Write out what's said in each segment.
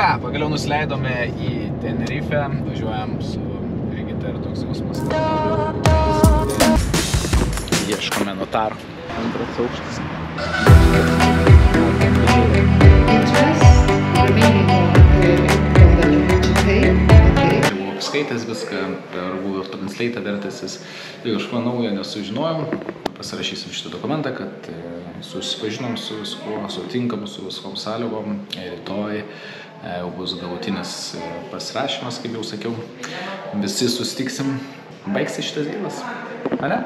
ką, pagaliau nusileidome į Tenerifę, važiuojam su Brigita ir toks jausmas. Ieškome notaro. Antras aukštas. Buvau apskaitęs viską, per Google Translate vertęsis. Tai kažko naujo nesužinojom. Pasirašysim šitą dokumentą, kad susipažinom su viskuo, sutinkam su viskom sąlygom. Rytoj jau bus galutinis pasirašymas, kaip jau sakiau. Visi susitiksim. Baigsi šitas dylas. Ane?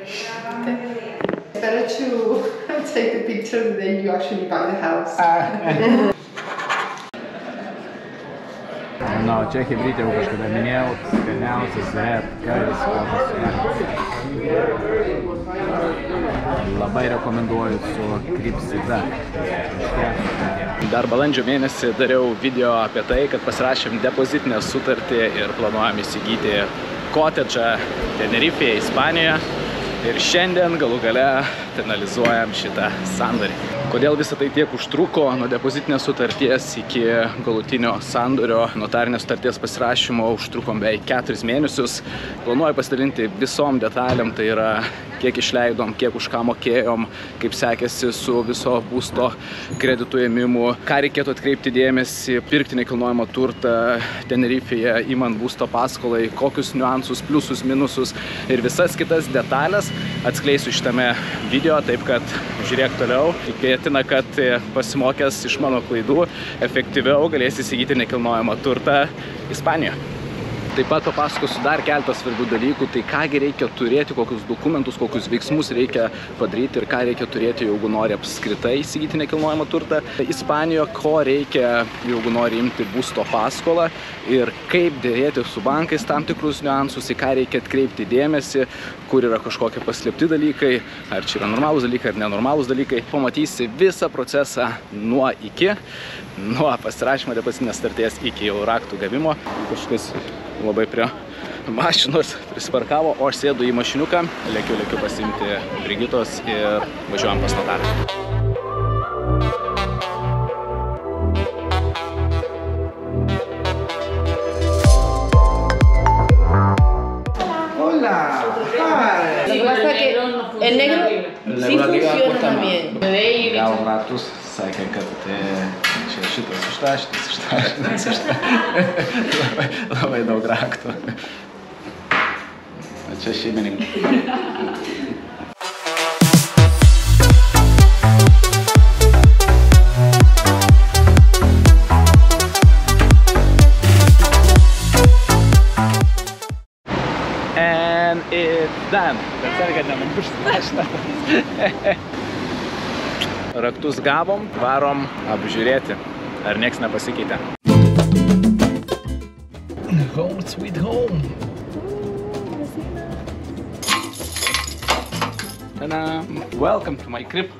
It's better to take the picture than you actually buy the house. Na, čia Hebrytė jau kažkada minėjau, skaniausias redkaris, labai rekomenduoju su kripsida. Dar balandžio mėnesį dariau video apie tai, kad pasirašėm depozitinę sutartį ir planuojam įsigyti kotedžą Tenerifėje, Ispanijoje. Ir šiandien galų gale finalizuojam šitą sandorį. Kodėl visą tai tiek užtruko nuo depozitinės sutarties iki galutinio sandorio notarinės sutarties pasirašymo užtrukom beveik 4 mėnesius. Planuoju pasidalinti visom detalėm, tai yra kiek išleidom, kiek už ką mokėjom, kaip sekėsi su viso būsto kreditų ėmimu, ką reikėtų atkreipti dėmesį, pirkti nekilnojamą turtą Tenerifėje, imant būsto paskolai, kokius niuansus, pliusus, minusus ir visas kitas detalės atskleisiu šitame video, taip kad žiūrėk toliau. Tikėtina, kad pasimokęs iš mano klaidų efektyviau galės įsigyti nekilnojamą turtą Ispanijoje. Taip pat papasakosiu dar keletą svarbių dalykų, tai kągi reikia turėti, kokius dokumentus, kokius veiksmus reikia padaryti ir ką reikia turėti, jeigu nori apskritai įsigyti nekilnojamą turtą Ispanijoje, ko reikia, jeigu nori imti būsto paskolą ir kaip dėrėti su bankais tam tikrus niuansus, į ką reikia atkreipti dėmesį, kur yra kažkokie paslėpti dalykai, ar čia yra normalūs dalykai ar nenormalūs dalykai. Pamatysi visą procesą nuo iki, nuo pasirašymo depozitinės sutarties iki jau raktų gavimo. Kažkas labai prie mašinos prisiparkavo, o aš sėdu į mašiniuką, lėkiu pasiimti Brigitos ir važiuojam pas notarą. Hola. Hi. Lo que pasa es que el negro sí funciona también. Gavo ratus, sakė, kad čia šitas ištašytas. Labai daug raktų. Čia šeimininkai. And it's done. Bet ar kad nenumiršta. Raktus gavom, varom apžiūrėti, ar nieks nepasikeitė. Home sweet home. Ta-da! Welcome to my crib.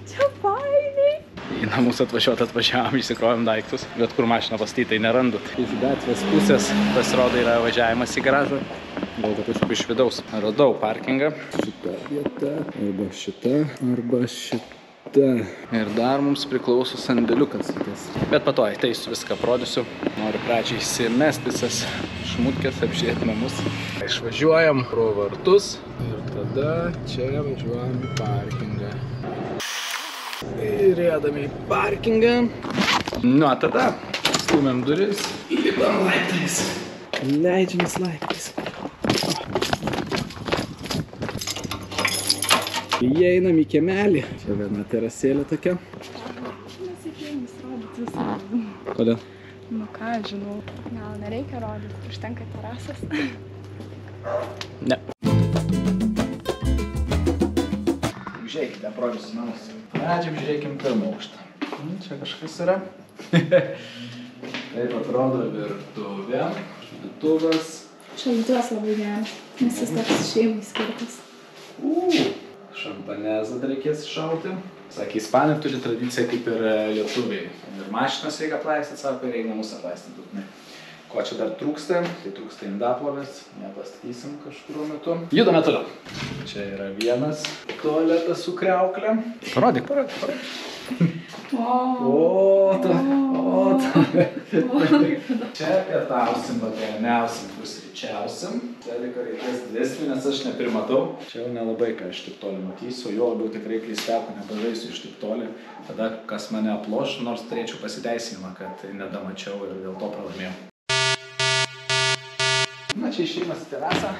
Čia fainai. Į namus atvažiavom, išsikrovėm daiktus, bet kur mašiną pastatytai nerandu. Iš gatvės pusės pasirodo yra važiavimas į garažą. Gal kad aš iš vidaus radau parkingą. Šita vieta, arba šita. Ir dar mums priklauso sandėliukas kitas. Bet po to ateisiu viską parodysiu. Noriu pradžiai įsimest visas šmutkės, apžiūrėti namus. Išvažiuojam pro vartus ir tada čia važiuojam į parkingą. Ir ėdame į parkingą. Nu, tada stūmėm duris, lipam laiptais. Leidžiamės laiptais. Įeinam į kiemelį. Čia viena terasėlė tokia. Nesėkėjimus rodyti visą. Kodėl? Nu ką, žinau. Gal nereikia rodyti, užtenka terasas. Ne. Žiūrėkite, aprodysiu namus. Pradžiam žiūrėkim pirmą aukštą. Čia kažkas yra. Taip atrodo virtuvė. Šaldytuvas. Šaldytuvas labai geras, nes jis toks šeimai skirtas. Šampanezą reikės iššauti. Sakė, ispanai turi tradiciją kaip ir lietuviai. Ir mašinas reikia aplaistyti, sako, ir reikia namus aplaistyti būtinai. Ko čia dar trūksta? Tai trūksta indaplovės. Nepastatysim kažkuriuo metu. Judame toliau. Čia yra vienas tualetas su kriauklė. Parodyk. Čia pietausim, vakarieniausim, pusryčiausim. Teliko reikės didesnį, nes aš neprimatau. Čia jau nelabai ką iš taip toli matysiu, jo labiau tikrai klysteko nepažaisiu iš taip toli. Tada kas mane aploš, nors turėčiau pasiteisinimą, kad nedamačiau ir dėl to pralaimėjau. Na, čia išėjimas į terasą.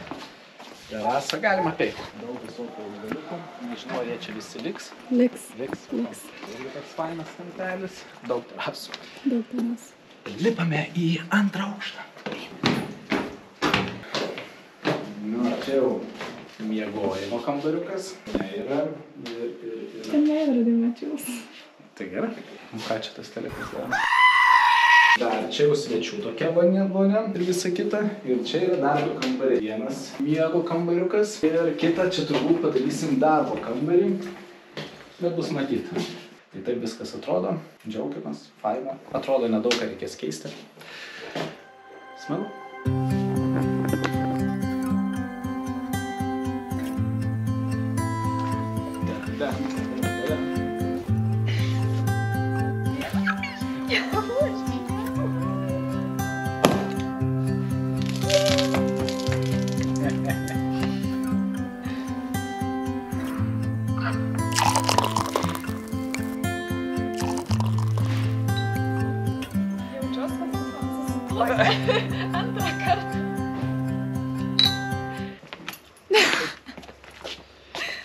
Terasą galima apeiti. Daug visokių augaliukų. Nežinau, ar jie čia visi liks. Liks. Irgi toks fainas kampelis. Daug terasų. Daug terasų. Lipame į antrą aukštą. Nu, čia jau miegojimo kambariukas. Yra ir... Ten neįrodė mačiaus. Tai gerai. Ką čia tas telekas daro? Dar čia jau svečių tokia vonia ir visa kita. Ir čia yra darbo kambarį. Vienas miego kambariukas. Ir kitą čia turbūt padarysim darbo kambarį. Bet bus matyti. Tai taip viskas atrodo. Džiaugiamės. Faina. Atrodo, nedaug ką reikės keisti. Smagu. Antrą kartą.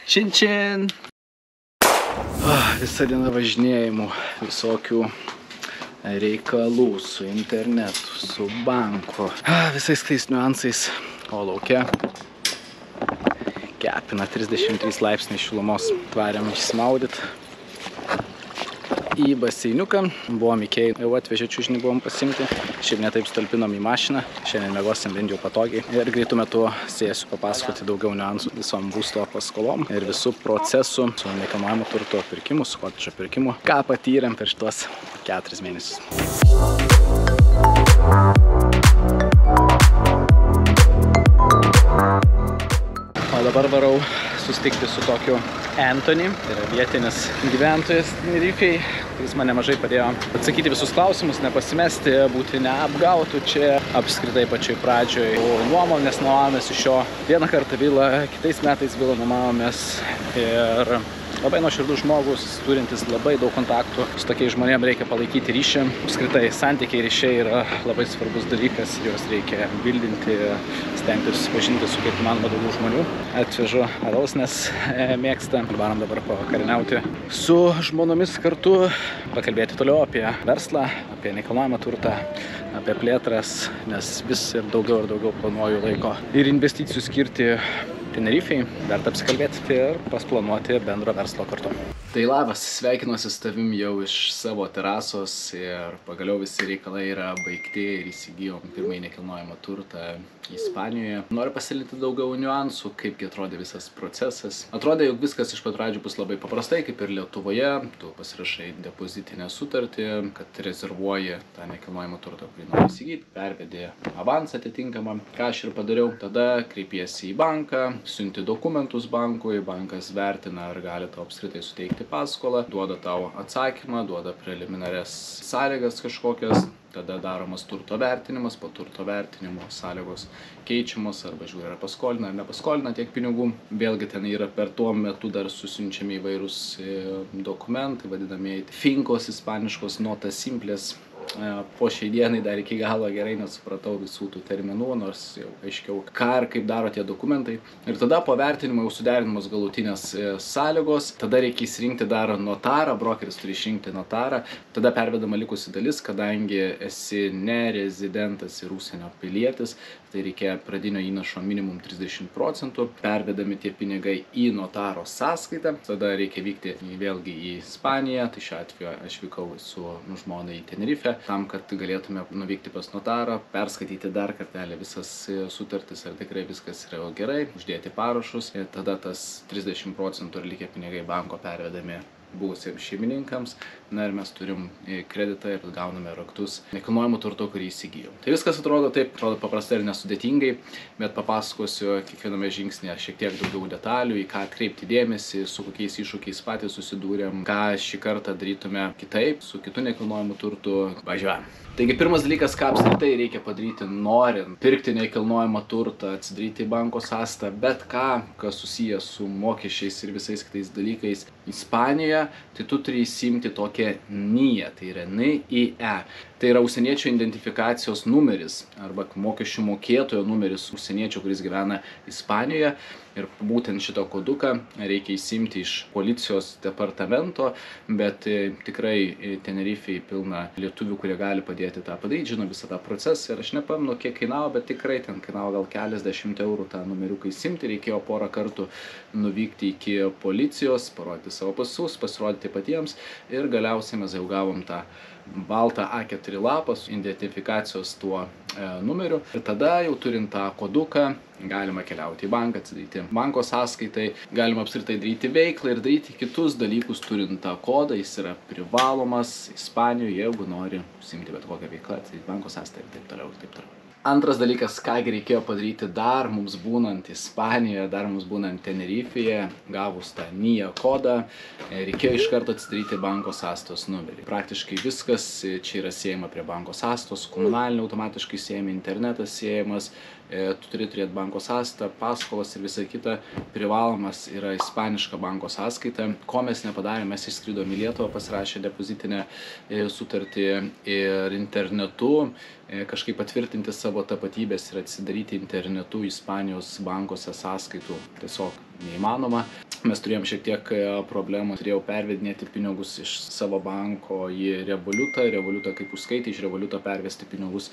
Čin. Visą dieną važinėjimų, visokių reikalų su internetu, su banku. Visais tais niuansais. O lauke kepina 33 laipsniai šilumos. Tvariam išsimaudyt. Į baseiniuką. Buvom Ikėjai, jau atvežė čiužinį, buvom pasimti. Šiaip netaip stalpinom į mašiną. Šiandien miegosim bent jau patogiai. Ir greitų metu sėsiu papasakoti daugiau niuansų visom būsto paskolom ir visų procesų su nekilnojamo turto pirkimu, su kotedžo pirkimu. Ką patyrėm per šitos 4 mėnesius. O dabar varau susitikti su tokiu Anthony, tai yra vietinis gyventojas Tenerifėj, kuris man nemažai padėjo atsakyti visus klausimus, nepasimesti, būti neapgautų čia apskritai pačioj pradžioj. Nuomomės nuomomės iš jo vieną kartą vilą, kitais metais vilą nuomomės ir labai nuoširdus žmogus, turintis labai daug kontaktų. Su tokiais žmonėm reikia palaikyti ryšį. Apskritai, santykiai ryšiai yra labai svarbus dalykas, juos reikia bildinti, stengtis susipažinti su kaip įmanoma daugiau žmonių. Atvežu alaus, nes mėgsta. Varom dabar pavakarieniauti su žmonomis kartu, pakalbėti toliau apie verslą, apie nekilnojamą turtą, apie plėtras, nes vis ir daugiau planuoju laiko ir investicijų skirti Tenerifėj, verta apsikalbėti ir pasplanuoti bendro verslo kartu. Tai labas, sveikinuosi su tavim jau iš savo terasos ir pagaliau visi reikalai yra baigti ir įsigijom pirmąjį nekilnojamą turtą Ispanijoje. Noriu pasidalinti daugiau niuansų, kaipgi atrodė visas procesas. Atrodė, jog viskas iš pat pradžių bus labai paprastai, kaip ir Lietuvoje. Tu pasirašai depozitinę sutartį, kad rezervuoji tą nekilnojamą turtą, kurį nori įsigyti, pervedi avansą atitinkamą, ką aš ir padariau. Tada kreipiesi į banką, siunti dokumentus bankui, bankas vertina, ar gali tau apskritai suteikti paskolą, duoda tau atsakymą, duoda preliminarias sąlygas kažkokias. Tada daromas turto vertinimas, po turto vertinimo sąlygos keičiamos arba žiūri, ar paskolina ar nepaskolina tiek pinigų. Vėlgi ten yra per tuo metu dar susiunčiami įvairūs dokumentai, vadinamieji finkos, ispaniškos notas simplės. Po šiai dienai dar iki galo gerai nesupratau visų tų terminų, nors jau aiškiau, ką ir kaip daro tie dokumentai. Ir tada po vertinimo jau suderinamos galutinės sąlygos, tada reikia įsirinkti dar notarą, brokeris turi išrinkti notarą, tada pervedama likusi dalis, kadangi esi nerezidentas ir užsienio pilietis, tai reikia pradinio įnašo minimum 30%, pervedami tie pinigai į notaro sąskaitą, tada reikia vykti vėlgi į Ispaniją, tai šiuo atveju aš vykau su žmona į Tenerifę, tam, kad galėtume nuvykti pas notarą, perskaityti dar kartelį visas sutartis, ar tikrai viskas yra gerai, uždėti parašus ir tada tas 30% ir likę pinigai banko pervedami buvusiems šeimininkams, na ir mes turim kreditą ir gauname raktus nekilnojamo turto, kurį įsigijom. Tai viskas atrodo paprastai ir nesudėtingai, bet papasakosiu kiekviename žingsnėje šiek tiek daugiau detalių, į ką atkreipti dėmesį, su kokiais iššūkiais patys susidūrėm, ką šį kartą darytume kitaip, su kitu nekilnojamu turtu. Važiuojam. Taigi pirmas dalykas, ką apskritai reikia padaryti, norint pirkti nekilnojamą turtą, atsidaryti banko sąskaitą, bet ką, kas susijęs su mokesčiais ir visais kitais dalykais Ispanijoje, tai tu turi įsimti tokią NIE, tai yra NIE. Tai yra užsieniečio identifikacijos numeris arba mokesčių mokėtojo numeris užsieniečio, kuris gyvena Ispanijoje. Ir būtent šitą koduką reikia įsimti iš policijos departamento, bet tikrai Tenerifėje pilna lietuvių, kurie gali padėti tą padaryti, žino visą tą procesą. Ir aš nepamenu, kiek kainavo, bet tikrai ten kainavo gal keliasdešimt eurų tą numeriuką įsimti. Reikėjo porą kartų nuvykti iki policijos, parodyti savo pasus, pasirodyti patiems ir galiausiai mes jau gavom tą baltą A4 lapą su identifikacijos tuo numeriu. Ir tada jau turint tą koduką, galima keliauti į banką, atsidaryti banko sąskaitai, galima apskritai daryti veiklą ir daryti kitus dalykus turint tą kodą. Jis yra privalomas Ispanijoje, jeigu nori užsiimti bet kokią veiklą, atsidaryti banko sąskaitą ir taip toliau ir taip toliau. Antras dalykas, ką reikėjo padaryti dar mums būnant Ispanijoje, dar mums būnant Tenerifėje, gavus tą NIE kodą, reikėjo iš karto atsidaryti banko sąskaitos numerį. Praktiškai viskas čia yra siejama prie banko sąskaitos, komunalinė automatiškai siejama, internetas siejamas, tu turi turėti banko sąskaitą, paskolas ir visa kita. Privalomas yra ispaniška banko sąskaita. Ko mes nepadarėme, mes išskridom į Lietuvą, pasirašė depozitinę sutartį ir internetu kažkaip patvirtinti savo tapatybės ir atsidaryti internetu Ispanijos bankose sąskaitų tiesiog neįmanoma. Mes turėjom šiek tiek problemų, turėjau pervedinėti pinigus iš savo banko į Revolutą kaip užskaitį, iš Revoluto pervesti pinigus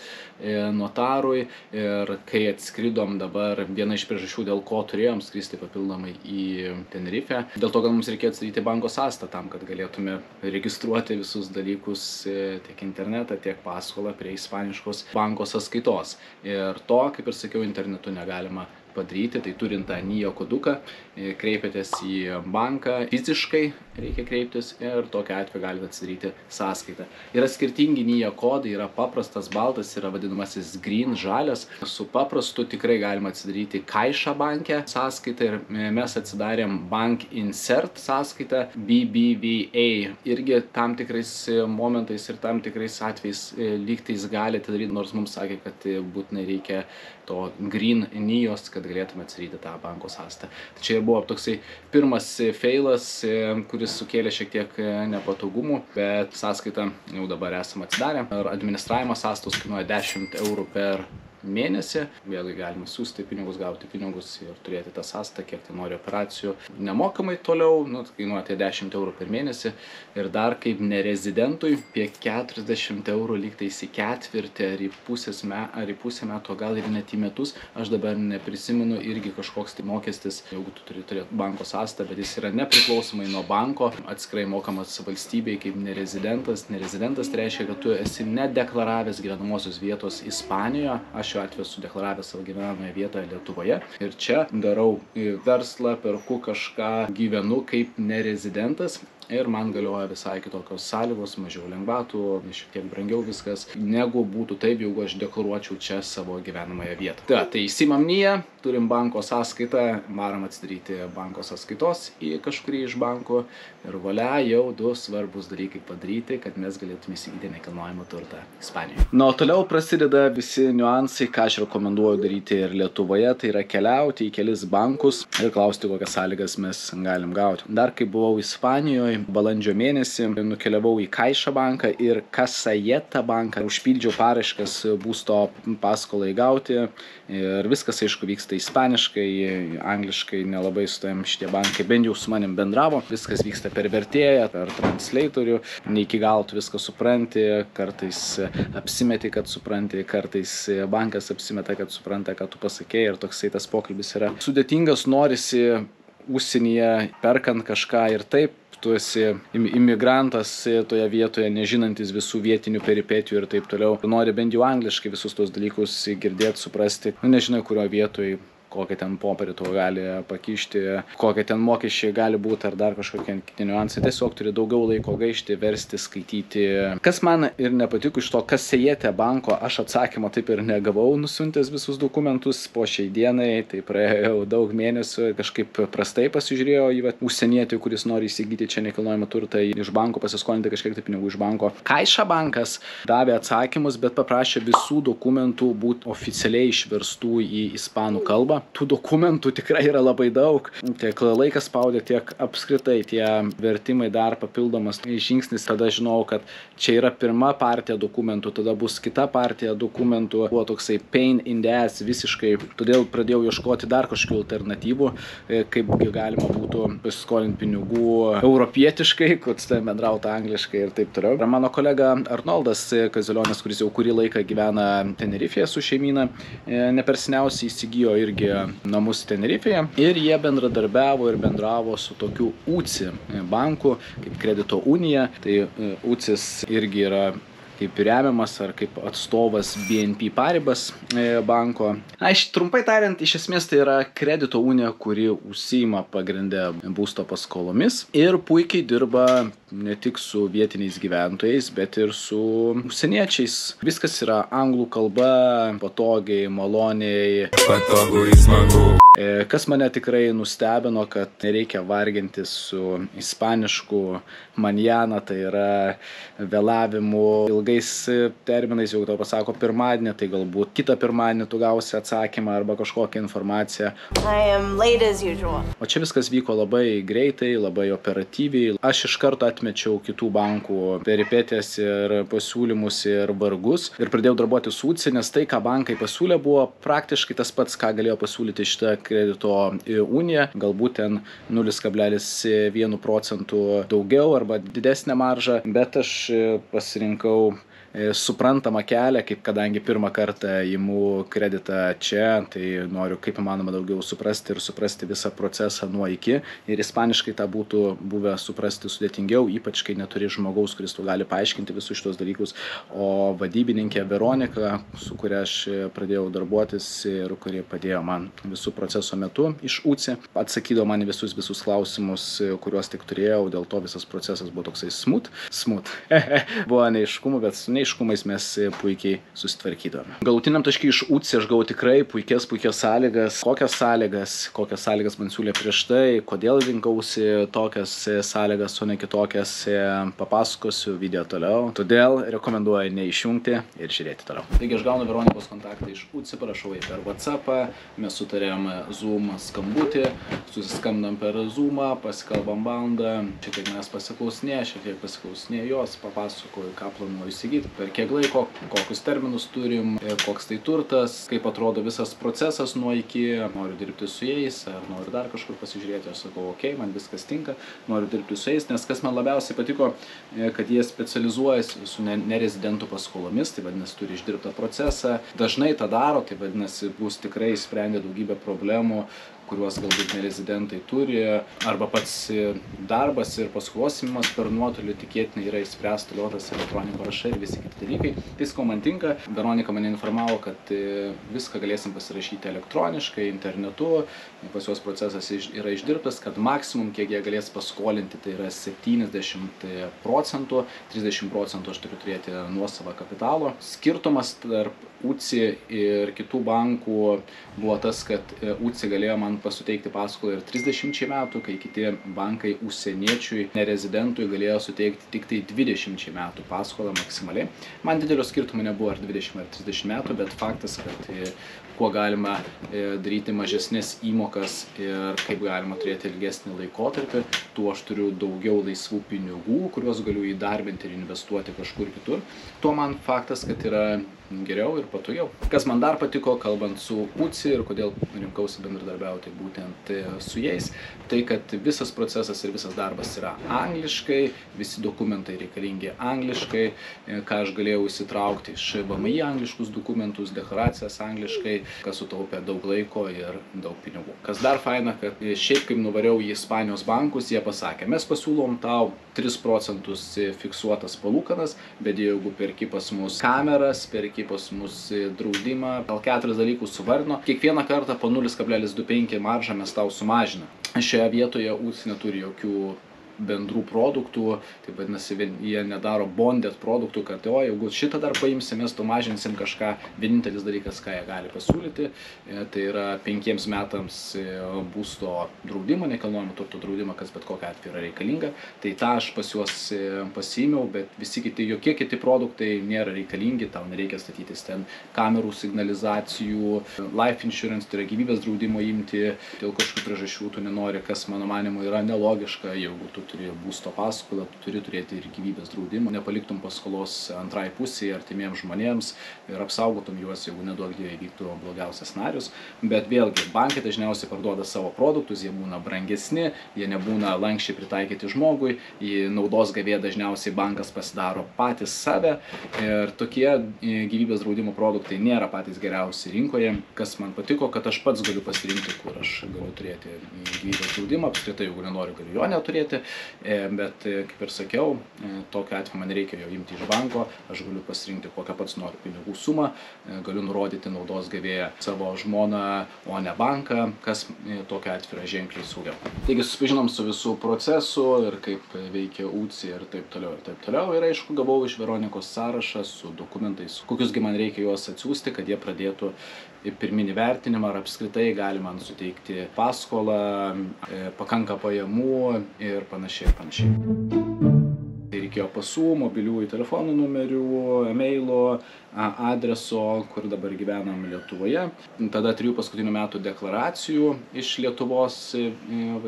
notarui. Ir kai atskridom dabar, viena iš priežasčių, dėl ko turėjom skristi papildomai į Tenerifę, dėl to, kad mums reikėjo atsidaryti banko sąskaitą tam, kad galėtume registruoti visus dalykus, tiek internetą, tiek paskolą prie ispaniškos banko sąskaitos. Ir to, kaip ir sakiau, internetu negalima padaryti, tai turint tą NIE koduką, kreipiatės į banką, fiziškai reikia kreiptis ir tokiu atveju galite atsidaryti sąskaitą. Yra skirtingi NIE kodai, yra paprastas baltas, yra vadinamasis green žalias. Su paprastu tikrai galima atsidaryti Caixa banke sąskaitą ir mes atsidarėm Bank Insert sąskaitą BBVA. Irgi tam tikrais momentais ir tam tikrais atvejais lygtais galite daryti, nors mums sakė, kad būtinai reikia to green NIE'os, kad galėtume atsidaryti tą banko sąskaitą. Tai čia buvo toksai pirmas feilas, kuris sukėlė šiek tiek nepatogumų, bet sąskaitą jau dabar esame atsidarę. Administravimas sąskaitos kainuoja 10 eurų per mėnesį. Vėlgi galima siųsti pinigus, gauti pinigus ir turėti tą sąskaitą, kiek tai nori operacijų nemokamai toliau, kainuoja 10 eurų per mėnesį. Ir dar kaip nerezidentui apie 40 eurų lygtais į ketvirtį ar į pusę metų, gal ir net į metus. Aš dabar neprisimenu, irgi kažkoks tai mokestis, jeigu tu turi turėti banko sąskaitą, bet jis yra nepriklausomai nuo banko, atskirai mokamas valstybei kaip nerezidentas. Nerezidentas tai reiškia, kad tu esi nedeklaravęs gyvenamosios vietos Ispanijoje. Aš šiuo atveju esu deklaravęs savo gyvenamąją vietą Lietuvoje ir čia darau verslą, perku kažką, gyvenu kaip nerezidentas. Ir man galioja visai kitokios sąlygos, mažiau lengvatų, šiek tiek brangiau viskas, negu būtų taip, jeigu aš deklaruočiau čia savo gyvenamąją vietą. Tai įsimam NIE, turim banko sąskaitą, varom atsidaryti banko sąskaitos į kažkurį iš bankų ir valia, jau du svarbus dalykai padaryti, kad mes galėtume įsigyti nekilnojamą turtą Ispanijoje. Na, o toliau prasideda visi niuansai, ką aš rekomenduoju daryti ir Lietuvoje, tai yra keliauti į kelis bankus ir klausti, kokias sąlygas mes galim gauti. Dar kai buvau Ispanijoje, balandžio mėnesį nukeliavau į Caixa banką ir Casayeta banką, užpildžiau paraiškas būsto paskolai gauti ir viskas, aišku, vyksta ispaniškai, angliškai nelabai su tavim šitie bankai, bent jau su manim bendravo, viskas vyksta per vertėją, per translatorių, ne iki galo tu viską supranti, kartais apsimeti, kad supranti, kartais bankas apsimeta, kad supranta, ką tu pasakėjai ir toksai tas pokalbis yra sudėtingas, norisi užsienyje perkant kažką ir taip, tu esi imigrantas toje vietoje, nežinantis visų vietinių peripetijų ir taip toliau. Nori bent jau angliškai visus tos dalykus girdėti, suprasti. Nežinai, kurioje vietoje kokie ten popieriai tau gali pakišti, kokie ten mokesčiai gali būti ar dar kažkokie kiti niuansai. Tiesiog turi daugiau laiko gaišti, versti, skaityti. Kas man ir nepatiko iš to, kas sėjate banko, aš atsakymą taip ir negavau, nusiuntęs visus dokumentus po šiai dienai, tai praėjo daug mėnesių, kažkaip prastai pasižiūrėjau į užsienietį, kuris nori įsigyti čia nekilnojamą turtą, iš banko pasiskolinti kažkiek tai pinigų iš banko. Kaiša bankas davė atsakymus, bet paprašė visų dokumentų būti oficialiai išverstų į ispanų kalbą. Tų dokumentų tikrai yra labai daug. Tiek laikas spaudė, tiek apskritai tie vertimai dar papildomas žingsnis. Tada žinau, kad čia yra pirma partija dokumentų, tada bus kita partija dokumentų. Buvo toksai pain in the ass visiškai. Todėl pradėjau ieškoti dar kažkokių alternatyvų, kaip galima būtų pasiskolinti pinigų europietiškai, kad bendrauti angliškai ir taip toliau. Ir mano kolega Arnoldas Kazilionis, kuris jau kurį laiką gyvena Tenerifėje su šeimyna, neperseniausiai įsigijo irgi namus Tenerifėje ir jie bendradarbiavo ir bendravo su tokiu UCI banku, kaip kredito unija. Tai UCIs irgi yra kaip remiamas ar kaip atstovas BNP Paribas banko. Trumpai tariant, iš esmės tai yra kredito unija, kuri užsiima pagrindę būsto paskolomis ir puikiai dirba ne tik su vietiniais gyventojais, bet ir su užsieniečiais. Viskas yra anglų kalba, patogiai, maloniai. Patogu į smagu. Kas mane tikrai nustebino, kad nereikia vargintis su ispanišku manjana, tai yra vėlavimu ilgais terminais, jau tau pasako pirmadienį, tai galbūt kitą pirmadienį tu gausi atsakymą arba kažkokią informaciją. O čia viskas vyko labai greitai, labai operatyviai. Aš iš karto atmečiau kitų bankų peripetės ir pasiūlymus ir vargus ir pradėjau darbuotis su UCI, nes tai, ką bankai pasiūlė, buvo praktiškai tas pats, ką galėjo pasiūlyti šitą kredito unija, galbūt ten 0,1% daugiau arba didesnę maržą, bet aš pasirinkau suprantamą kelią, kaip kadangi pirmą kartą imu kreditą čia, tai noriu kaip įmanoma daugiau suprasti ir suprasti visą procesą nuo iki. Ir ispaniškai tą būtų buvę suprasti sudėtingiau, ypač kai neturi žmogaus, kuris tu gali paaiškinti visus šitos dalykus. O vadybininkė Veronika, su kuria aš pradėjau darbuotis ir kuri padėjo man visų proceso metu iš UCI, atsakydavo man visus klausimus, kuriuos tik turėjau, dėl to visas procesas buvo toksai smooth. Buvo neiškumų, bet su neiškumais mes puikiai susitvarkydavome. Galutiniam taškai iš UCI aš gavau tikrai puikias sąlygas. Kokias sąlygas man siūlė prieš tai, kodėl rinkausi tokias sąlygas, o ne kitokias, papasakosiu video toliau. Todėl rekomenduoju neišjungti ir žiūrėti toliau. Taigi aš gaunu Veronikos kontaktą iš UCI, parašau jai per WhatsAppą, mes sutarėm Zoom skambutį, susiskambinam per Zoomą, pasikalbam valandą, šiek tiek mes pasiklausinėję jos, papasakoju, ką planuoju įsigyti, per kiek laiko, kokius terminus turim, koks tai turtas, kaip atrodo visas procesas nuo iki, noriu dirbti su jais, ar noriu dar kažkur pasižiūrėti, aš sakau, okei, man viskas tinka, noriu dirbti su jais, nes kas man labiausiai patiko, kad jie specializuojasi su nerezidentų paskolomis, tai vadinasi, turi išdirbtą procesą, dažnai tą daro, tai vadinasi, bus tikrai sprendė daugybę problemų, kuriuos galbūt nerezidentai turi, arba pats darbas ir paskolosimas per nuotolį tikėtinai yra išspręs toliotas elektroniniai parašai ir visi kiti dalykai. Tai ko man tinka, Veronika mane informavo, kad viską galėsim pasirašyti elektroniškai, internetu, pas juos procesas yra išdirbtas, kad maksimum, kiek jie galės paskolinti, tai yra 70%, 30% aš turiu turėti nuosavą kapitalo. Skirtumas tarp UCI ir kitų bankų buvo tas, kad UCI galėjo man suteikti paskolą ir 30 metų, kai kiti bankai užsieniečiui, nerezidentui galėjo suteikti tik tai 20 metų paskolą maksimaliai. Man didelio skirtumo nebuvo ar 20 ar 30 metų, bet faktas, kad kuo galima daryti mažesnės įmokas ir kaip galima turėti ilgesnį laikotarpį, tuo aš turiu daugiau laisvų pinigų, kuriuos galiu įdarbinti ir investuoti kažkur kitur. Tuo man faktas, kad yra geriau ir patogiau. Kas man dar patiko, kalbant su UCI ir kodėl rinkausi bendradarbiauti būtent su jais, tai kad visas procesas ir visas darbas yra angliškai, visi dokumentai reikalingi angliškai, ką aš galėjau įsitraukti iš VMI angliškus dokumentus, deklaracijas angliškai, kas sutaupė daug laiko ir daug pinigų. Kas dar faina, kad šiaip kaip nuvariau į Ispanijos bankus, jie pasakė, mes pasiūlom tau 3% fiksuotas palūkanas, bet jeigu perki pas mus kameras, perki pas mus draudimą, gal 4 dalykus suvardino, kiekvieną kartą po 0,25 maržą mes tau sumažina. Šioje vietoje UC neturi jokių bendrų produktų, tai vadinasi, jie nedaro bonded produktų, kad jeigu šitą dar paimsim, mes to mažinsim kažką, vienintelis dalykas, ką jie gali pasiūlyti, tai yra 5 metams būsto draudimo, nekilnojamo turto draudimo, kas bet kokia atveju yra reikalinga, tai tą aš pas juos pasiėmiau, bet visi kiti, jokie kiti produktai nėra reikalingi, tau nereikia statytis ten kamerų, signalizacijų, life insurance, tai yra gyvybės draudimo imti, dėl kažkokių priežasčių tu nenori, kas mano manimu yra nelogiška, jeigu tu turi būsto paskolą, tu turi turėti ir gyvybės draudimą, nepaliktum paskolos antrai pusėje artimiems žmonėms ir apsaugotum juos, jeigu neduok Dieve įvyktų blogiausias scenarius. Bet vėlgi, bankai dažniausiai parduoda savo produktus, jie būna brangesni, jie nebūna lankščiai pritaikyti žmogui, į naudos gavėją dažniausiai bankas pasidaro patys save ir tokie gyvybės draudimo produktai nėra patys geriausi rinkoje. Kas man patiko, kad aš pats galiu pasirinkti, kur aš galiu turėti gyvybės draudimą, apskritai, jeigu nenoriu, galiu jo neturėti. Bet, kaip ir sakiau, tokiu atveju man reikia jo imti iš banko, aš galiu pasirinkti kokią pats noriu pinigų sumą, galiu nurodyti naudos gavėją savo žmoną, o ne banką, kas tokiu atveju yra ženkliai saugiau. Taigi susipažinom su visų procesu ir kaip veikia UC ir taip toliau ir taip toliau. Ir aišku, gavau iš Veronikos sąrašą su dokumentais, kokiusgi man reikia juos atsiųsti, kad jie pradėtų pirminį vertinimą, ar apskritai gali man suteikti paskolą, pakanka pajamų ir panašiai ir panašiai. Tai reikėjo pasų, mobiliųjų telefonų numerių, e-mailo, adreso, kur dabar gyvenam Lietuvoje. Tada 3 paskutinių metų deklaracijų iš Lietuvos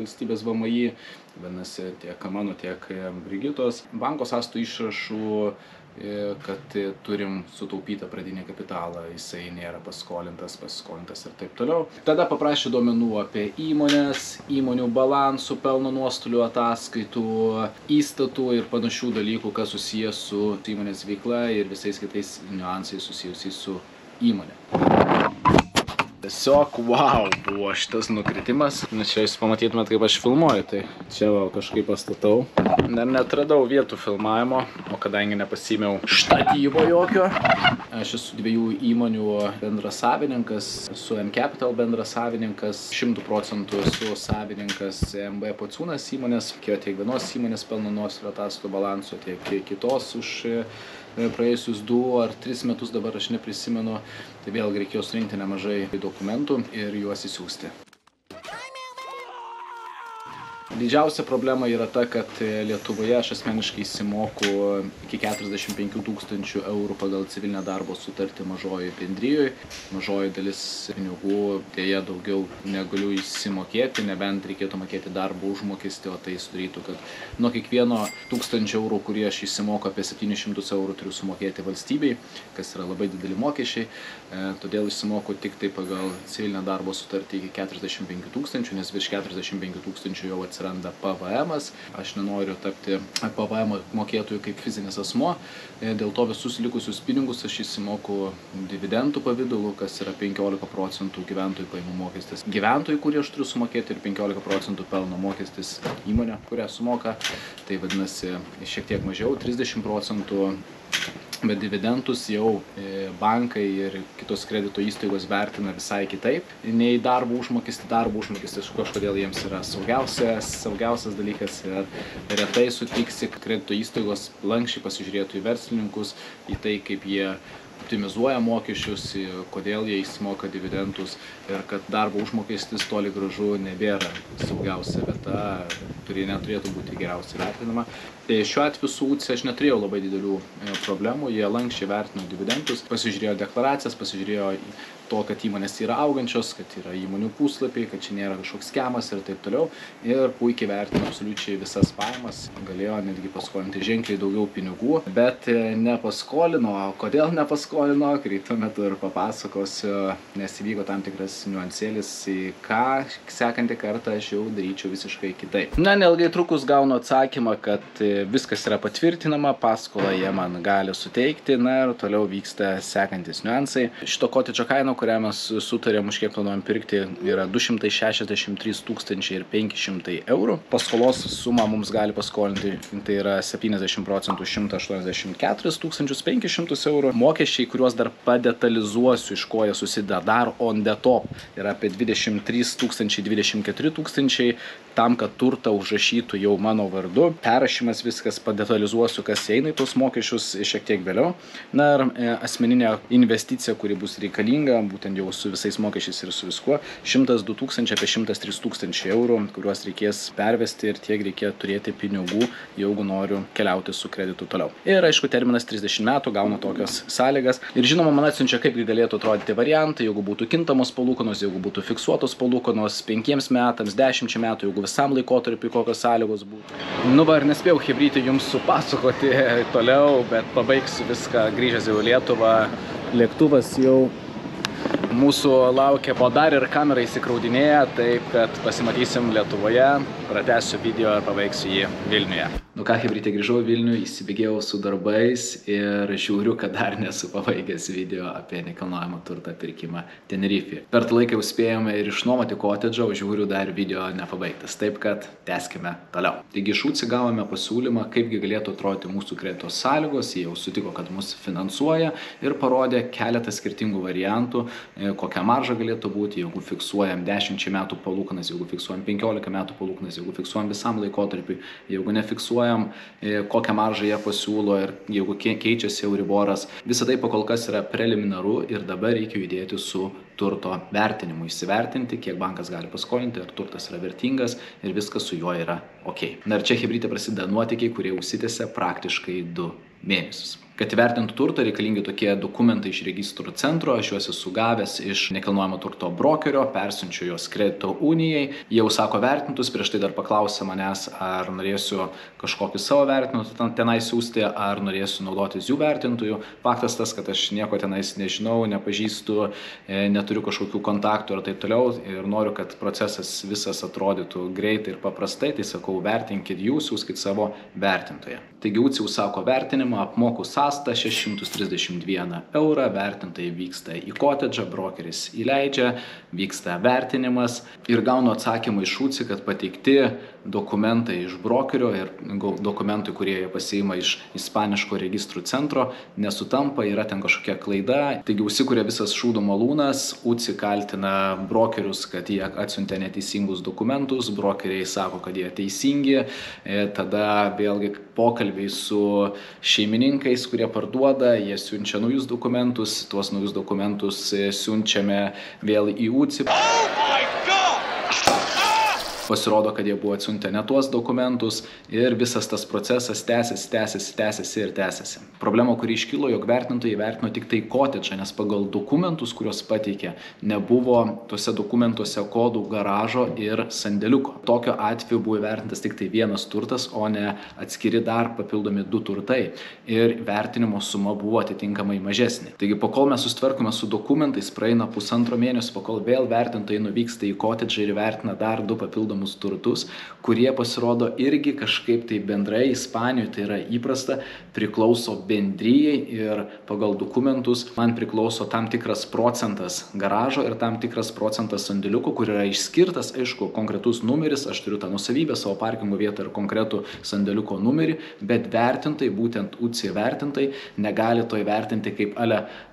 valstybės VMI, vadinasi, tiek mano, tiek Brigitos. Banko sąskaitų išrašų, kad turim sutaupytą pradinį kapitalą, jisai nėra paskolintas ir taip toliau. Tada paprašė duomenų apie įmonės, įmonių balansų, pelno nuostolių ataskaitų, įstatų ir panašių dalykų, kas susijęs su įmonės veikla ir visais kitais niuansais susijusiais su įmonė. Tiesiog, wow, buvo šitas nukritimas. Čia jūs pamatytumėt, kaip aš filmuoju, tai čia kažkaip pastatau. Dar netradau vietų filmavimo, o kadangi nepasiėmiau štatyvo jokio, aš esu 2 įmonių bendras savininkas, esu M-Capital bendras savininkas, 100% esu savininkas MB Pociūnas įmonės, tiek vienos įmonės pelno nuostolių ataskaitų balanso, tiek kitos už praėjusius 2 ar 3 metus, dabar aš neprisimenu, tai vėlgi reikėjo surinkti nemažai dokumentų ir juos įsiųsti. Didžiausia problema yra ta, kad Lietuvoje aš asmeniškai įsimoku iki 45 000 eurų pagal civilinę darbo sutartį mažojoje bendrijoje. Mažoji dalis pinigų dėja daugiau negaliu įsimokėti, nebent reikėtų mokėti darbo užmokestį, o tai sudarytų, kad nuo kiekvieno 1000 eurų, kurį aš įsimoku, apie 700 eurų turiu sumokėti valstybei, kas yra labai dideli mokesčiai. Todėl įsimoku tik tai pagal civilinę darbo sutartį iki 45 000, nes virš 45 000 jau atsiranda PVM-as. Aš nenoriu tapti PVM mokėtojų kaip fizinis asmuo, dėl to visus likusius pinigus aš įsimoku dividendų pavidalu, kas yra 15% gyventojų pajamų mokestis gyventojų, kurie aš turiu sumokėti, ir 15% pelno mokestis įmonė, kurią sumoka. Tai vadinasi šiek tiek mažiau, 30%. Bet dividendus jau bankai ir kitos kredito įstaigos vertina visai kitaip nei darbo užmokestį. Darbo užmokestis kažkodėl jiems yra saugiausias dalykas ir retai sutiksi, kad kredito įstaigos lankščiai pasižiūrėtų į verslininkus, į tai, kaip jie optimizuoja mokesčius, kodėl jie įsimoka dividendus ir kad darbo užmokestis toli gražu nebėra saugiausia vieta, neturėtų būti geriausiai vertinama. Tai šiuo atveju su UC aš neturėjau labai didelių problemų, jie lankščiai vertino dividendus, pasižiūrėjo deklaracijas, pasižiūrėjo to, kad įmonės yra augančios, kad yra įmonių puslapiai, kad čia nėra kažkoks skemas ir taip toliau. Ir puikiai vertino absoliučiai visas pajamas, galėjo netgi paskolinti ženkliai daugiau pinigų, bet nepaskolino. Kodėl nepaskolino, greitu metu ir papasakosiu, nes įvyko tam tikras niuansėlis, į ką sekantį kartą aš jau daryčiau visiškai kitaip. Na, neilgai trukus gaunu atsakymą, kad viskas yra patvirtinama, paskolą jie man gali suteikti, na ir toliau vyksta sekantis niuansai. Šito kotedžo kaina, kurią mes sutarėm, už kiek planuojam pirkti, yra 263 500 eurų. Paskolos sumą mums gali paskolinti, tai yra 70%, 184 500 eurų. Mokesčiai, kuriuos dar padetalizuosiu, iš ko jie susideda dar on the top, yra apie 23 24 000, tam, kad turtą užrašytų jau mano vardu. Perrašymas viskas padetalizuosiu, kas eina į tos mokesčius šiek tiek vėliau. Na ir asmeninė investicija, kuri bus reikalinga, būtent jau su visais mokesčiais ir su viskuo, 102 000, apie 103 000 eurų, kuriuos reikės pervesti ir tiek reikia turėti pinigų, jeigu noriu keliauti su kreditu toliau. Ir aišku, terminas 30 metų, gauna tokias sąlygas. Ir žinoma, man atsiunčia, kaip galėtų atrodyti variantai, jeigu būtų kintamos palūkanos, jeigu būtų fiksuotos palūkanos 5 metams, 10 metų, jeigu visam laikotarpiui kokios sąlygos būtų. Nu va, ir nespėjau chebrytį jums supasakoti toliau, bet pabaigsiu viską grįžęs į Lietuvą. Lėktuvas jau mūsų laukia, o dar ir kamera įsikraudinėja, taip kad pasimatysim Lietuvoje, pratęsiu video ir pabaigsiu jį Vilniuje. Nu ką, chebrytė, grįžau Vilnių, įsibėgėjau su darbais ir žiūriu, kad dar nesu pabaigęs video apie nekilnojamą turtą pirkimą Tenerifėje. Per tą laiką jau spėjome ir išnuomoti kotedžą, o žiūriu, dar video nepabaigtas, taip kad tęskime toliau. Taigi iš UCI gavome pasiūlymą, kaipgi galėtų atrodyti mūsų kredito sąlygos, jie jau sutiko, kad mus finansuoja ir parodė keletą skirtingų variantų, kokią maržą galėtų būti, jeigu fiksuojam 10 metų palūkanas, jeigu fiksuojam 15 metų palūkanas, jeigu fiksuojam visam laikotarpiui, jeigu nefiksuojam, kokią maržą jie pasiūlo ir jeigu keičiasi Euriboras. Visą tai pakol kas yra preliminaru ir dabar reikia judėti su turto vertinimu, įsivertinti, kiek bankas gali paskolinti, ar turtas yra vertingas ir viskas su juo yra ok. Na ir čia chebrytė prasideda nuotykiai, kurie užsitęsia praktiškai 2 mėnesius. Kad įvertintų turtą, reikalingi tokie dokumentai iš registrų centro, aš juos esu gavęs iš nekilnojamo turto brokerio, persiunčiu juos kredito unijai, jie jau sako vertintus, prieš tai dar paklausė manęs, ar norėsiu kažkokį savo vertintų tenai siūsti, ar norėsiu naudotis jų vertintojų. Faktas tas, kad aš nieko tenais nežinau, nepažįstu, neturiu kažkokių kontaktų ir taip toliau ir noriu, kad procesas visas atrodytų greitai ir paprastai, tai sakau, vertinkit jūs, siūskit savo vertintoją. Taigi UCI užsako vertinimą, apmoku sąstą 631 eurą, vertintojai vyksta į kotedžą, brokeris įleidžia, vyksta vertinimas ir gaunu atsakymą iš UCI, kad pateikti dokumentai iš brokerio ir dokumentai, kurie jie pasiima iš ispaniško registrų centro, nesutampa, yra ten kažkokia klaida. Taigi užsikuria visas šūdo malūnas, UCI kaltina brokerius, kad jie atsiuntė neteisingus dokumentus, brokeriai sako, kad jie teisingi, tada vėlgi pokalbiai su šeimininkais, kurie parduoda, jie siunčia naujus dokumentus, tuos naujus dokumentus siunčiame vėl į UCI. Pasirodo, kad jie buvo atsiuntę ne tuos dokumentus ir visas tas procesas tęsiasi. Problema, kuri iškilo, jog vertintojai vertino tik tai kotedžą, nes pagal dokumentus, kuriuos pateikė, nebuvo tuose dokumentuose kodų garažo ir sandėliuko. Tokio atveju buvo įvertintas tik tai vienas turtas, o ne atskiri dar papildomi 2 turtai ir vertinimo suma buvo atitinkamai mažesnė. Taigi, pakol mes susitvarkome su dokumentais, praeina 1,5 mėnesio, pakol vėl vertintojai nuvyksta į kotedžą ir vertina dar 2 papildomus turtus, kurie pasirodo irgi kažkaip tai bendrai Ispanijoje, tai yra įprasta, priklauso bendrijai ir pagal dokumentus man priklauso tam tikras procentas garažo ir tam tikras procentas sandėliuko, kur yra išskirtas, aišku, konkretus numeris, aš turiu tą nusavybę, savo parkingo vietą ir konkretų sandėliuko numerį, bet vertintai, būtent UCI vertintai, negali to įvertinti kaip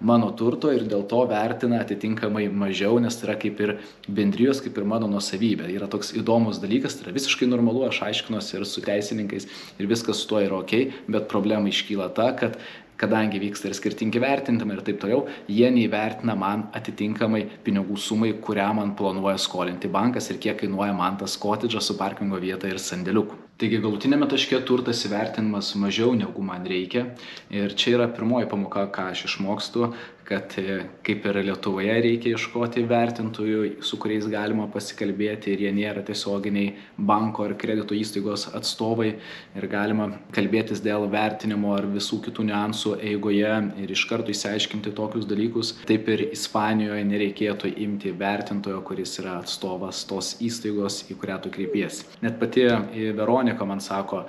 mano turto ir dėl to vertina atitinkamai mažiau, nes tai yra kaip ir bendrijos, kaip ir mano nusavybė. Yra toks įdomus dalykas, tai yra visiškai normalu, aš aiškinuosi ir su teisininkais ir viskas su tuo yra ok, bet problema iškyla ta, kad kadangi vyksta ir skirtingi vertinimai ir taip toliau, jie neįvertina man atitinkamai pinigų sumai, kurią man planuoja skolinti bankas ir kiek kainuoja man tas kotedžas su parkingo vieta ir sandėliuku. Taigi galutinėme taške turtas įvertinimas mažiau negu man reikia ir čia yra pirmoji pamoka, ką aš išmokstu, kad kaip ir Lietuvoje reikia ieškoti vertintojų, su kuriais galima pasikalbėti ir jie nėra tiesioginiai banko ar kredito įstaigos atstovai ir galima kalbėtis dėl vertinimo ar visų kitų niuansų eigoje ir iš karto išsiaiškinti tokius dalykus. Taip ir Ispanijoje nereikėtų imti vertintojo, kuris yra atstovas tos įstaigos, į kurią tu kreipiesi. Net pati Veronika man sako,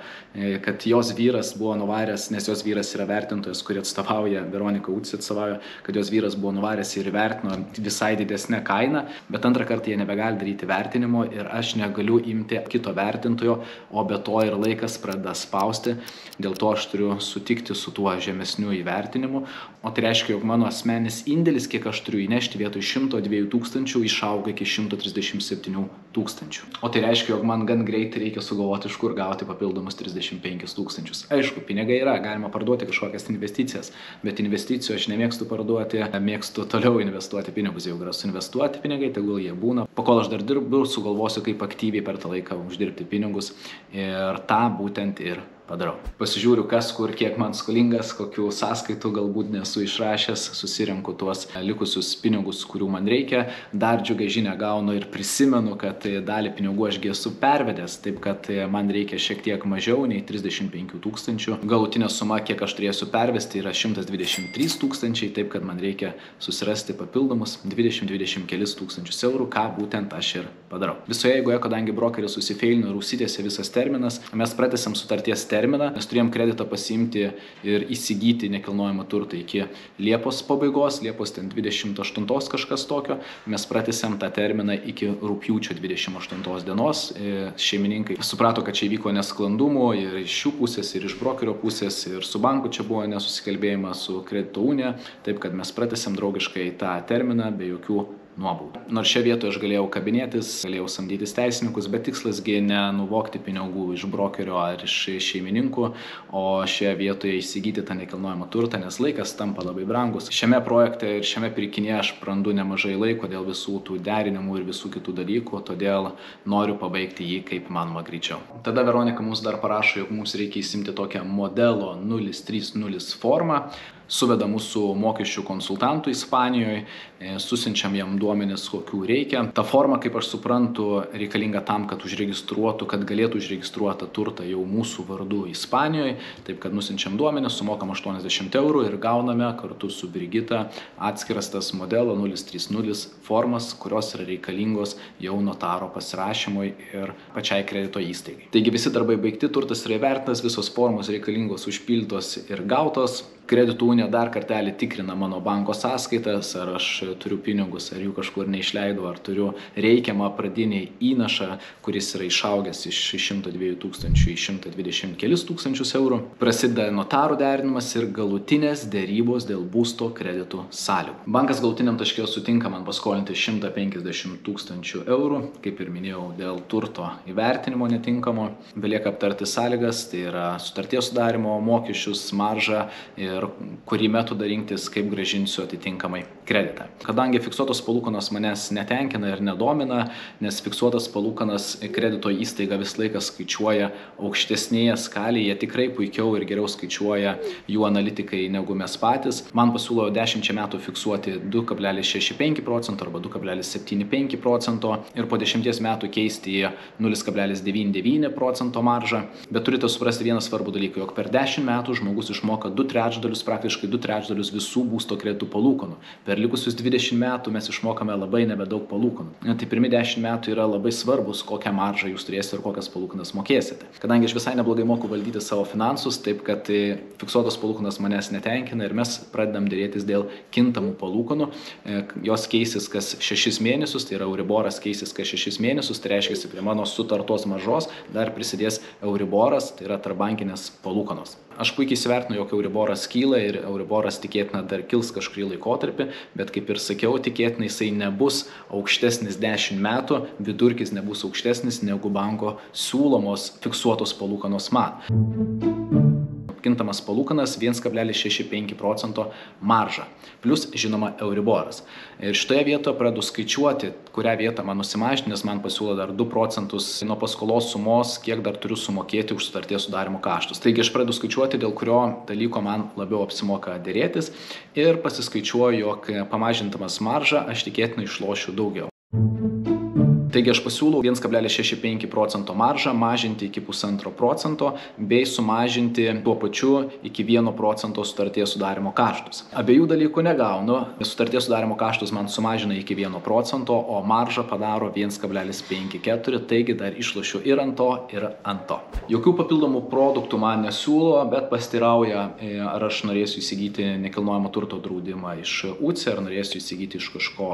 kad jos vyras buvo nuvaręs, nes jos vyras yra vertintojas, kurį atstovauja, Veronika Ucis atstovauja, kad jos vyras buvo nuvaręs ir vertino visai didesnę kainą, bet antrą kartą jie nebegali daryti vertinimo ir aš negaliu imti kito vertintojo, o be to ir laikas pradeda spausti, dėl to aš turiu sutikti su tuo žemesniu įvertinimu, o tai reiškia, jog mano asmeninis indėlis, kiek aš turiu įnešti vietoj 102 tūkstančių, išauga iki 137 tūkstančių. O tai reiškia, jog man gan greitai reikia sugalvoti, iš kur gauti papildomus 35 tūkstančius. Aišku, pinigai yra, galima parduoti kažkokias investicijas, bet investicijų aš nemėgstu parduoti, mėgstu toliau investuoti pinigus. Jeigu yra suinvestuoti pinigai, tegul jie būna. Pakol aš dar dirbu, sugalvosiu, kaip aktyviai per tą laiką uždirbti pinigus ir tą būtent ir padarau. Pasižiūriu, kas kur, kiek man skolingas, kokių sąskaitų galbūt nesu išrašęs, susirenku tuos likusius pinigus, kurių man reikia. Dar džiugią žinią gaunu ir prisimenu, kad dalį pinigų ašgi esu pervedęs, taip kad man reikia šiek tiek mažiau nei 35 tūkstančių. Galutinė suma, kiek aš turėsiu pervesti, yra 123 tūkstančiai, taip kad man reikia susirasti papildomus 20 kelis tūkstančius eurų, ką būtent aš ir padarau. Visoje eigoje, kadangi brokeris susifeilino ir užsitęsė visas terminas, mes pratęsėm sutarties terminą, mes turėjom kreditą pasiimti ir įsigyti nekilnojamą turtą iki Liepos pabaigos, Liepos 28 kažkas tokio, mes pratęsėm tą terminą iki rugpjūčio 28 dienos. Šeimininkai suprato, kad čia įvyko nesklandumų ir iš šių pusės, ir iš brokerio pusės, ir su banku čia buvo nesusikalbėjimas su kredito unija, taip kad mes pratęsėm draugiškai tą terminą be jokių nuobaudų. Nors šią vietą aš galėjau kabinėtis, galėjau samdytis teisininkus, bet tikslasgi ne nuvogti pinigų iš brokerio ar iš šeimininkų, o šioje vietoje įsigyti tą nekilnojamą turtą, nes laikas tampa labai brangus. Šiame projekte ir šiame pirkinyje aš prarandu nemažai laiko dėl visų tų derinimų ir visų kitų dalykų, todėl noriu pabaigti jį kaip manoma greičiau. Tada Veronika mums dar parašo, jog mums reikia įsimti tokią modelo 030 formą. Suveda mūsų mokesčių konsultantų Ispanijoje, susinčiam jam duomenis, kokių reikia. Ta forma, kaip aš suprantu, reikalinga tam, kad užregistruotų, kad galėtų užregistruoti turtą jau mūsų vardu Ispanijoje. Taip, kad nusinčiam duomenis, sumokam 80 eurų ir gauname kartu su Brigita atskiras tas modelo 030 formas, kurios yra reikalingos jau notaro pasirašymui ir pačiai kredito įstaigai. Taigi visi darbai baigti, turtas yra įvertintas, visos formos reikalingos užpildytos ir gautos. Kredito unija dar kartelį tikrina mano banko sąskaitas, ar aš turiu pinigus, ar jų kažkur neišleidau, ar turiu reikiamą pradinį įnašą, kuris yra išaugęs iš 102 tūkstančių į 120 kelis tūkstančius eurų. Prasideda notarų derinimas ir galutinės dėrybos dėl būsto kreditų sąlygų. Bankas galutiniam taške sutinka man paskolinti 150 tūkstančių eurų, kaip ir minėjau, dėl turto įvertinimo netinkamo. Belieka aptarti sąlygas, tai yra sutarties sudarimo, mokesčius, maržą ir kurį metodą rinktis, kaip grąžinsiu atitinkamai kreditą. Kadangi fiksuotos palūkanos manęs netenkina ir nedomina, nes fiksuotas palūkanas kredito įstaiga vis laiką skaičiuoja aukštesnėje skalėje, jie tikrai puikiau ir geriau skaičiuoja jų analitikai negu mes patys. Man pasiūlo 10 metų fiksuoti 2,65% arba 2,75% ir po 10 metų keisti į 0,99% maržą. Bet turite suprasti vieną svarbų dalyką, jog per 10 metų žmogus išmoka praktiškai 2/3 visų būsto kreditų palūkanų. Per likusius 20 metų mes išmokame labai nebedaug palūkanų. Tai pirmi 10 metų yra labai svarbus, kokią maržą jūs turėsite ir kokias palūkanas mokėsite. Kadangi aš visai neblogai moku valdyti savo finansus, taip kad fiksuotos palūkanas manęs netenkina ir mes pradedam dėrėtis dėl kintamų palūkanų. Jos keisis kas 6 mėnesius, tai yra Euriboras keisis kas 6 mėnesius, tai reiškia, prie mano sutartos maržos dar prisidės Euriboras, tai yra tarpbankinės palūkanos. Aš puikiai įsivertinu, jog Euriboras kyla ir Euriboras tikėtina dar kils kažkurį laikotarpį, bet kaip ir sakiau, tikėtina jisai nebus aukštesnis 10 metų, vidurkis nebus aukštesnis negu banko siūlomos fiksuotos palūkanos man. kintamas palūkanas 1,65% marža, plus žinoma Euriboras. Ir šitoje vietoje pradedu skaičiuoti, kurią vietą man nusimažinti, nes man pasiūlo dar 2 procentus nuo paskolos sumos, kiek dar turiu sumokėti už sutarties sudarymo kaštus. Taigi aš pradedu skaičiuoti, dėl kurio dalyko man labiau apsimoka dėrėtis ir pasiskaičiuoju, jog pamažintamas maržą aš tikėtinai išlošiu daugiau. Taigi aš pasiūlau 1,65% maržą mažinti iki 1,5% bei sumažinti tuo pačiu iki 1% sutarties sudarymo kaštus. Abiejų dalykų negaunu. Sutarties sudarymo kaštus man sumažina iki 1%, o maržą padaro 1,54%, taigi dar išlošiu ir ant to, ir ant to. Jokių papildomų produktų man nesiūlo, bet pasiteirauja, ar aš norėsiu įsigyti nekilnojamo turto draudimą iš UCI, ar norėsiu įsigyti iš kažko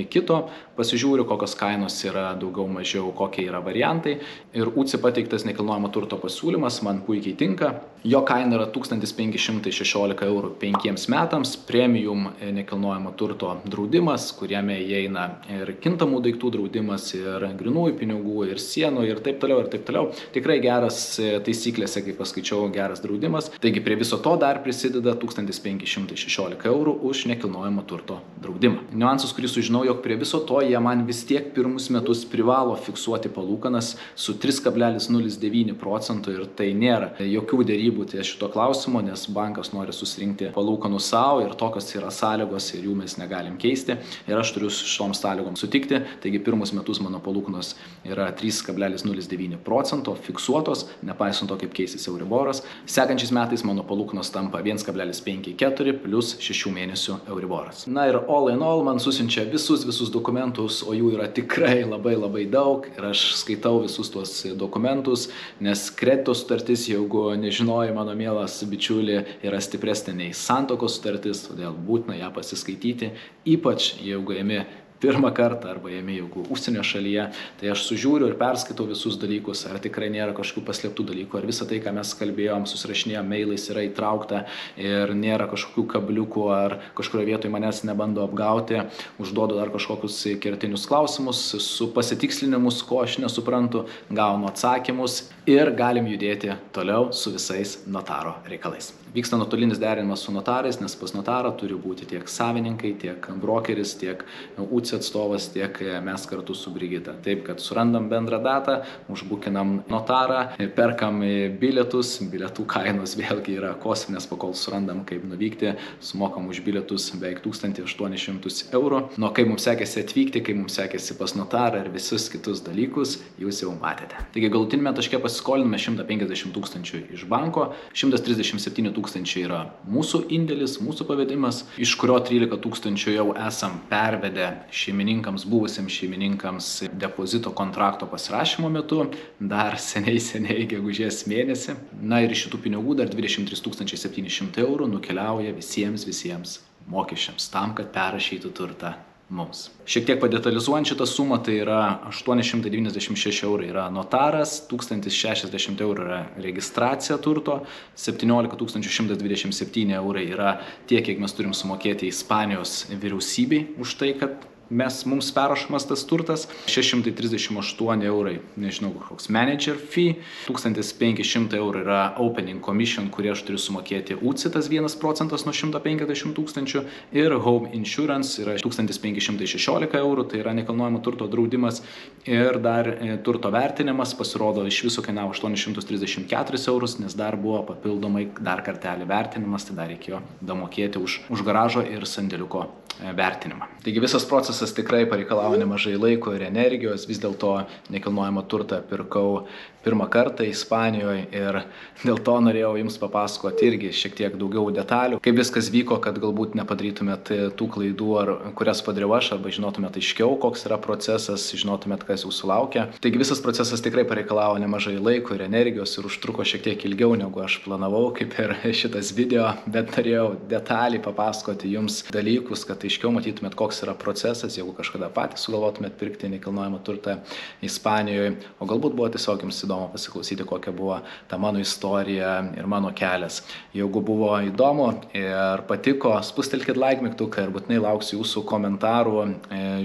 kito. Pasižiūriu, kokios kainos yra daugiau mažiau, kokie yra variantai. Ir UCI pateiktas nekilnojamo turto pasiūlymas man puikiai tinka. Jo kaina yra 1516 eurų 5 metams, premium nekilnojamo turto draudimas, kuriame įeina ir kintamų daiktų draudimas, ir grinųjų pinigų, ir sienų, ir taip toliau, ir taip toliau. Tikrai geras taisyklėse, kaip paskaičiau, geras draudimas. Taigi prie viso to dar prisideda 1516 eurų už nekilnojamo turto draudimą. Niuansus, kurį sužinau, jog prie viso to jie man vis tiek pirmus metus privalo fiksuoti palūkanas su 3,09% ir tai nėra jokių dėrybų ties šito klausimo, nes bankas nori susirinkti palūkanų savo ir tokios yra sąlygos ir jų mes negalim keisti ir aš turiu šitom sąlygom sutikti. Taigi pirmus metus mano palūkanos yra 3,09% fiksuotos, nepaisant to, kaip keisis Euriboras. Sekančiais metais mano palūkanos tampa 1,54 plus 6 mėnesių Euriboras. Na ir all in all man susiunčia visus dokumentus, o jų yra tikrai labai daug ir aš skaitau visus tuos dokumentus, nes kredito sutartis, jeigu nežinoji, mano mielas bičiuli, yra stipresnė nei santuokos sutartis, todėl būtina ją pasiskaityti, ypač jeigu ėmi pirmą kartą arba ėmė jeigu užsienio šalyje, tai aš sužiūriu ir perskaitau visus dalykus, ar tikrai nėra kažkokių paslėptų dalykų, ar visą tai, ką mes kalbėjom, susirašinėjom mailais, yra įtraukta ir nėra kažkokių kabliukų, ar kažkurioje vietoje manęs nebando apgauti, užduodu dar kažkokius kertinius klausimus, su pasitikslinimus, ko aš nesuprantu, gaunu atsakymus ir galim judėti toliau su visais notaro reikalais. Vyksta nuotolinis derinimas su notarais, nes pas notarą turi būti tiek savininkai, tiek brokeris, tiek UCI atstovas, tiek mes kartu su Brigita. Taip, kad surandam bendrą datą, užbukinam notarą, perkam bilietus, bilietų kainos vėlgi yra kosminės, pakol surandam, kaip nuvykti, sumokam už bilietus beveik 1800 eurų. Nuo kaip mums sekėsi atvykti, kaip mums sekėsi pas notarą ir visus kitus dalykus, jūs jau matėte. Taigi galutinėme taške pasiskoliname 150 000 iš banko, 137 000 yra mūsų indėlis, mūsų pavedimas, iš kurio 13 000 jau esam pervedę šeimininkams, buvusiems šeimininkams depozito kontrakto pasirašymo metu, dar seniai gegužės mėnesį. Na ir iš šitų pinigų dar 23 700 eurų nukeliauja visiems mokesčiams tam, kad perrašytų turtą mums. Šiek tiek padetalizuojant šitą sumą, tai yra 896 eurų yra notaras, 1060 eurų yra registracija turto, 17 127 eurai yra tiek, kiek mes turim sumokėti Ispanijos vyriausybei už tai, kad mums perrašomas tas turtas, 638 eurai, nežinau, koks manager fee, 1500 eurų yra opening commission, kurį aš turiu sumokėti UCI, tas 1% nuo 150 000 ir home insurance yra 1516 eurų, tai yra nekilnojamo turto draudimas ir dar turto vertinimas pasirodo iš viso kainavo 834 eurus, nes dar buvo papildomai dar kartelį vertinimas, tai dar reikėjo damokėti už garažo ir sandėliuko vertinimą. Taigi visas procesas tikrai pareikalavo nemažai laiko ir energijos, vis dėlto nekilnojamą turtą pirkau pirmą kartą Ispanijoje ir dėl to norėjau jums papasakoti irgi šiek tiek daugiau detalių, kaip viskas vyko, kad galbūt nepadarytumėt tų klaidų, kurias padariau aš, arba žinotumėt aiškiau, koks yra procesas, žinotumėt, kas jūsų laukia. Taigi visas procesas tikrai pareikalavo nemažai laiko ir energijos ir užtruko šiek tiek ilgiau, negu aš planavau, kaip ir šitas video, bet norėjau detaliai papasakoti jums dalykus, kad kad aiškiau matytumėt, koks yra procesas, jeigu kažkada patys sugalvotumėt pirkti nekilnojamą turtą Ispanijoje, o galbūt buvo tiesiog jums įdomu pasiklausyti, kokia buvo ta mano istorija ir mano kelias. Jeigu buvo įdomu ir patiko, spustelkit like mygtuką ir būtinai lauksiu jūsų komentarų,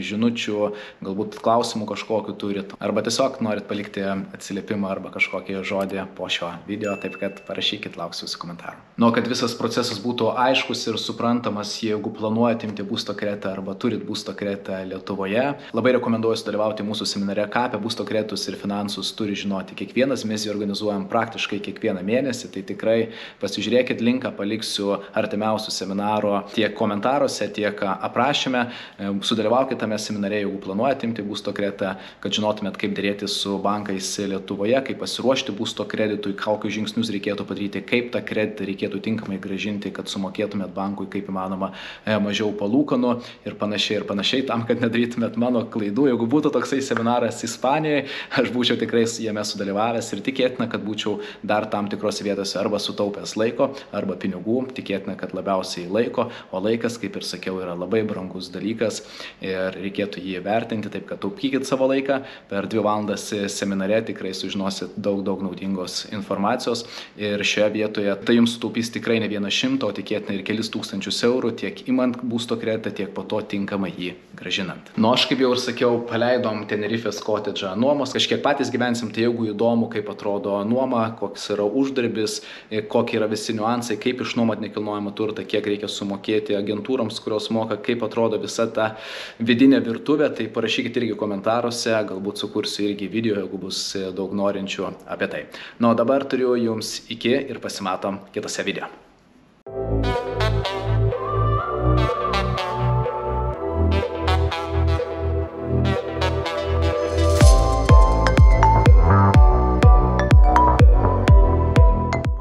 žinučių, galbūt klausimų kažkokiu turit, arba tiesiog norit palikti atsiliepimą arba kažkokį žodį po šio video, taip kad parašykit, lauksiu jūsų komentarų. Nu, kad visas procesas būtų aiškus ir suprantamas, jeigu planuojate imti būsto kreditą arba turit būsto kreditą Lietuvoje, labai rekomenduoju sudalyvauti mūsų seminare, ką apie būsto kreditus ir finansus turi žinoti kiekvienas. Mes jį organizuojam praktiškai kiekvieną mėnesį, tai tikrai pasižiūrėkit, linką paliksiu artimiausių seminaro tiek komentaruose, tiek aprašyme. Sudalyvaukite tame seminare, jeigu planuojate imti būsto kreditą, kad žinotumėt, kaip dėrėti su bankais Lietuvoje, kaip pasiruošti būsto kreditui, kokius žingsnius reikėtų padaryti, kaip tą kreditą reikėtų tinkamai grąžinti, kad sumokėtumėt bankui kaip įmanoma mažiau palūkanų ir panašiai, tam, kad nedarytumėt mano klaidų. Jeigu būtų toksai seminaras Ispanijoje, aš būčiau tikrai jame sudalyvavęs ir tikėtina, kad būčiau dar tam tikrose vietose arba sutaupęs laiko, arba pinigų, tikėtina, kad labiausiai laiko, o laikas, kaip ir sakiau, yra labai brangus dalykas ir reikėtų jį vertinti, taip kad taupykit savo laiką. Per 2 valandas seminare tikrai sužinosit daug naudingos informacijos ir šioje vietoje tai jums sutaupys tikrai ne 100, o tikėtina ir kelis tūkstančius eurų, tiek imant būsto kreditą, tiek po to tinkamai jį grąžinant. Nu, aš kaip jau ir sakiau, paleidom Tenerifės kotedžą nuomos, kažkiek patys gyvensim, tai jeigu įdomu, kaip atrodo nuoma, koks yra uždarbis, kokie yra visi niuansai, kaip išnuomot nekilnojamą turtą, kiek reikia sumokėti agentūroms, kurios moka, kaip atrodo visa ta vidinė virtuvė, tai parašykit irgi komentaruose, galbūt sukursiu irgi video, jeigu bus daug norinčių apie tai. Na, o dabar turiu jums iki ir pasimatom kitose video.